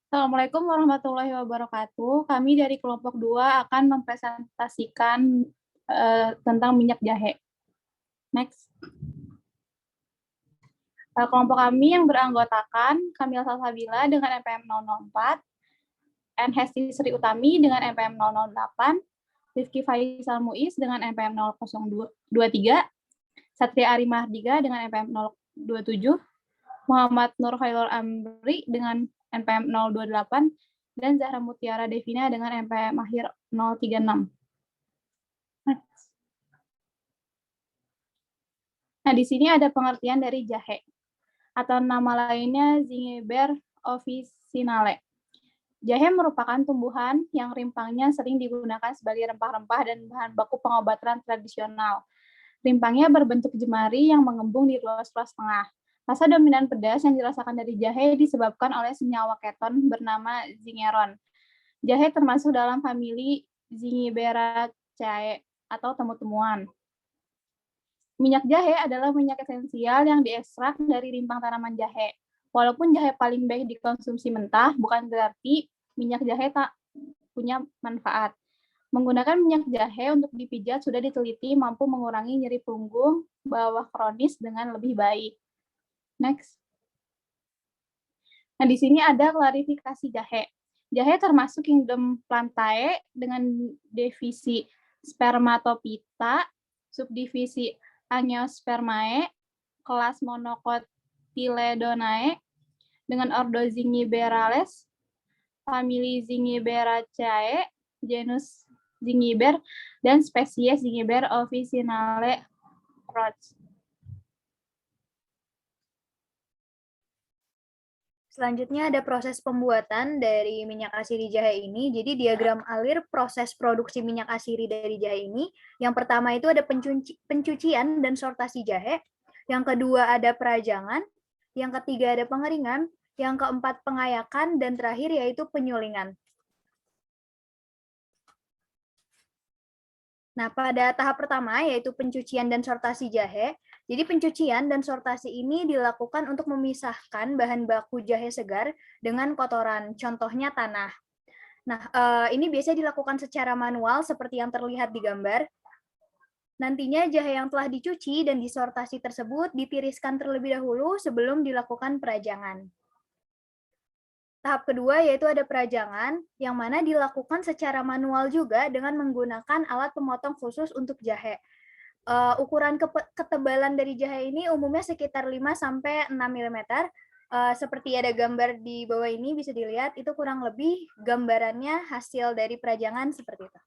Assalamualaikum warahmatullahi wabarakatuh. Kami dari kelompok 2 akan mempresentasikan, tentang minyak jahe. Next. Kelompok kami yang beranggotakan Kamil Salsabila dengan NPM 004, N. Hesti Sri Utami dengan NPM 008, Rifki Faisal Muiz dengan NPM 023, Satria Ari Mahardika dengan NPM 027, Muhammad Nur Khairul Amri dengan NPM 028, dan Zahra Mutiara Devina dengan NPM akhir 036. Nah, di sini ada pengertian dari jahe, atau nama lainnya Zingiber officinale. Jahe merupakan tumbuhan yang rimpangnya sering digunakan sebagai rempah-rempah dan bahan baku pengobatan tradisional. Rimpangnya berbentuk jemari yang mengembung di ruas-ruas tengah. Rasa dominan pedas yang dirasakan dari jahe disebabkan oleh senyawa keton bernama zingeron. Jahe termasuk dalam famili Zingiberaceae atau temu-temuan. Minyak jahe adalah minyak esensial yang diekstrak dari rimpang tanaman jahe. Walaupun jahe paling baik dikonsumsi mentah, bukan berarti minyak jahe tak punya manfaat. Menggunakan minyak jahe untuk dipijat sudah diteliti mampu mengurangi nyeri punggung bawah kronis dengan lebih baik. Next. Nah, di sini ada klarifikasi jahe. Jahe termasuk kingdom Plantae dengan divisi Spermatophyta, subdivisi Angiospermae, kelas Monocotyledonae, dengan ordo Zingiberales, famili Zingiberaceae, genus Zingiber, dan spesies Zingiber officinale Roch. Selanjutnya ada proses pembuatan dari minyak asiri jahe ini. Jadi diagram alir proses produksi minyak asiri dari jahe ini. Yang pertama itu ada pencucian dan sortasi jahe. Yang kedua ada perajangan. Yang ketiga ada pengeringan. Yang keempat pengayakan. Dan terakhir yaitu penyulingan. Nah, pada tahap pertama yaitu pencucian dan sortasi jahe. Jadi pencucian dan sortasi ini dilakukan untuk memisahkan bahan baku jahe segar dengan kotoran, contohnya tanah. Nah, ini biasanya dilakukan secara manual seperti yang terlihat di gambar. Nantinya jahe yang telah dicuci dan disortasi tersebut ditiriskan terlebih dahulu sebelum dilakukan perajangan. Tahap kedua yaitu ada perajangan, yang mana dilakukan secara manual juga dengan menggunakan alat pemotong khusus untuk jahe. Ukuran ketebalan dari jahe ini umumnya sekitar 5-6 mm. Seperti ada gambar di bawah ini bisa dilihat, itu kurang lebih gambarannya hasil dari perajangan seperti itu.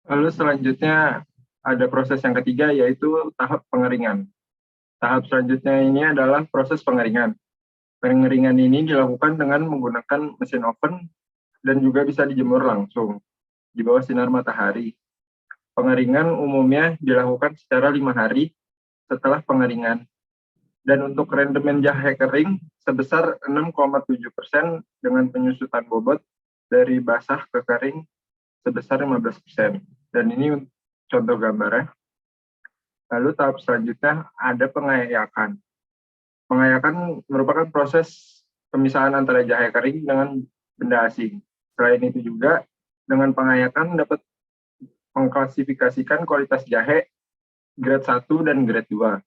Lalu selanjutnya ada proses yang ketiga yaitu tahap pengeringan. Tahap selanjutnya ini adalah proses pengeringan. Pengeringan ini dilakukan dengan menggunakan mesin oven dan juga bisa dijemur langsung di bawah sinar matahari. Pengeringan umumnya dilakukan secara 5 hari setelah pengeringan. Dan untuk rendemen jahe kering sebesar 6,7% dengan penyusutan bobot dari basah ke kering sebesar 15%. Dan ini contoh gambarnya. Lalu tahap selanjutnya ada pengayakan. Pengayakan merupakan proses pemisahan antara jahe kering dengan benda asing. Selain itu juga, dengan pengayakan dapat mengklasifikasikan kualitas jahe grade 1 dan grade 2.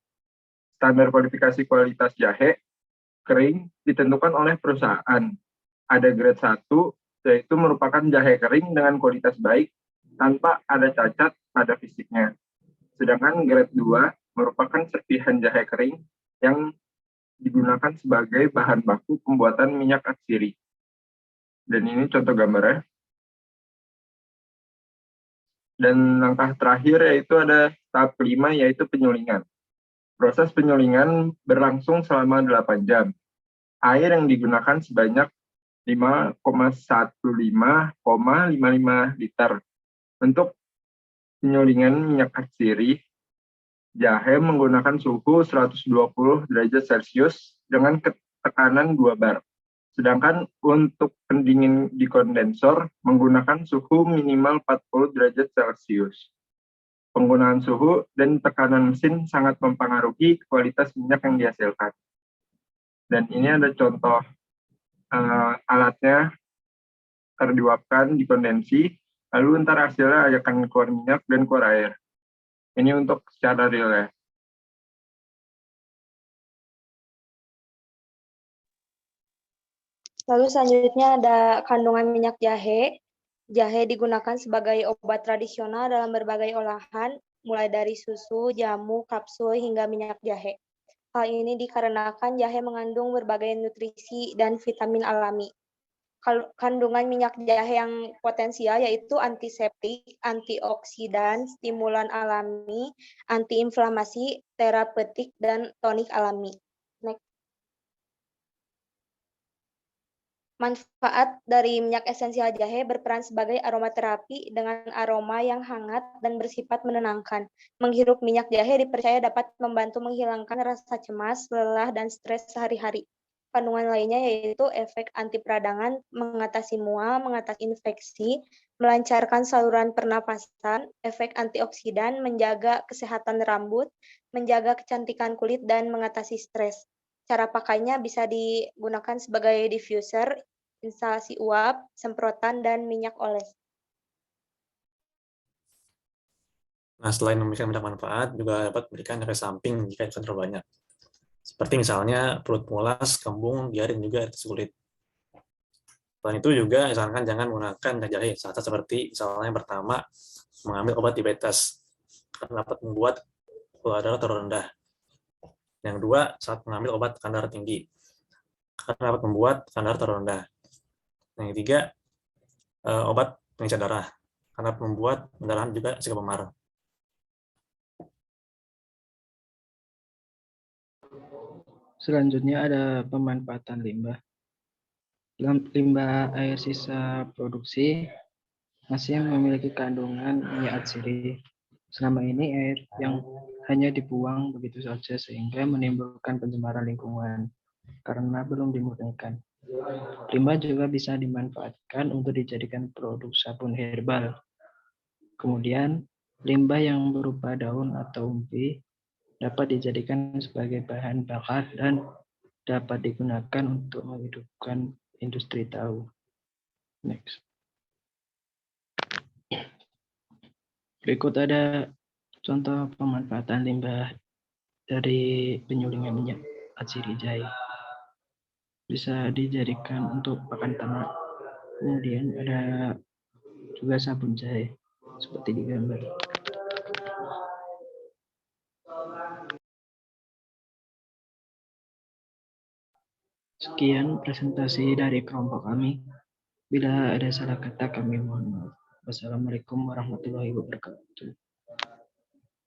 Standar kualifikasi kualitas jahe kering ditentukan oleh perusahaan. Ada grade 1, yaitu merupakan jahe kering dengan kualitas baik tanpa ada cacat pada fisiknya. Sedangkan grade 2 merupakan serpihan jahe kering yang digunakan sebagai bahan baku pembuatan minyak atsiri. Dan ini contoh gambarnya. Dan langkah terakhir yaitu ada tahap kelima yaitu penyulingan. Proses penyulingan berlangsung selama 8 jam. Air yang digunakan sebanyak 5,15,55 liter. Untuk penyulingan minyak atsiri, jahe menggunakan suhu 120 derajat Celcius dengan tekanan 2 bar. Sedangkan untuk pendingin di kondensor menggunakan suhu minimal 40 derajat Celcius. Penggunaan suhu dan tekanan mesin sangat mempengaruhi kualitas minyak yang dihasilkan. Dan ini ada contoh alatnya, diuapkan, dikondensi, lalu ntar hasilnya akan keluar minyak dan keluar air. Ini untuk secara real ya. Lalu selanjutnya ada kandungan minyak jahe. Jahe digunakan sebagai obat tradisional dalam berbagai olahan, mulai dari susu, jamu, kapsul, hingga minyak jahe. Hal ini dikarenakan jahe mengandung berbagai nutrisi dan vitamin alami. Kandungan minyak jahe yang potensial yaitu antiseptik, antioksidan, stimulan alami, antiinflamasi, terapeutik, dan tonik alami. Next. Manfaat dari minyak esensial jahe berperan sebagai aromaterapi dengan aroma yang hangat dan bersifat menenangkan. Menghirup minyak jahe dipercaya dapat membantu menghilangkan rasa cemas, lelah, dan stres sehari-hari. Kandungan lainnya yaitu efek anti peradangan, mengatasi mual, mengatasi infeksi, melancarkan saluran pernapasan, efek antioksidan, menjaga kesehatan rambut, menjaga kecantikan kulit, dan mengatasi stres. Cara pakainya bisa digunakan sebagai diffuser, instalasi uap, semprotan, dan minyak oles. Nah, selain memberikan banyak manfaat, juga dapat memberikan efek samping jika terlalu banyak. Seperti misalnya perut mulas, kembung, diare, dan juga kulit. Selain itu juga disarankan jangan menggunakan minyak jahe saat seperti misalnya yang pertama, mengambil obat diabetes, karena dapat membuat gula darah terlalu rendah. Yang kedua, saat mengambil obat tekanan darah tinggi, karena dapat membuat tekanan darah terlalu rendah. Yang ketiga, obat pengecas darah, karena dapat membuat pendarahan juga sikap memar. Selanjutnya ada pemanfaatan limbah. Limbah air sisa produksi masih memiliki kandungan minyak atsiri. Selama ini air yang hanya dibuang begitu saja sehingga menimbulkan pencemaran lingkungan karena belum dimurnikan. Limbah juga bisa dimanfaatkan untuk dijadikan produk sabun herbal. Kemudian, limbah yang berupa daun atau umbi dapat dijadikan sebagai bahan bakar dan dapat digunakan untuk menghidupkan industri tahu. Next. Berikut ada contoh pemanfaatan limbah dari penyulingan minyak atsiri jahe. Bisa dijadikan untuk pakan ternak. Kemudian ada juga sabun jahe seperti di gambar. Sekian presentasi dari kelompok kami. Bila ada salah kata kami mohon maaf. Wassalamualaikum warahmatullahi wabarakatuh.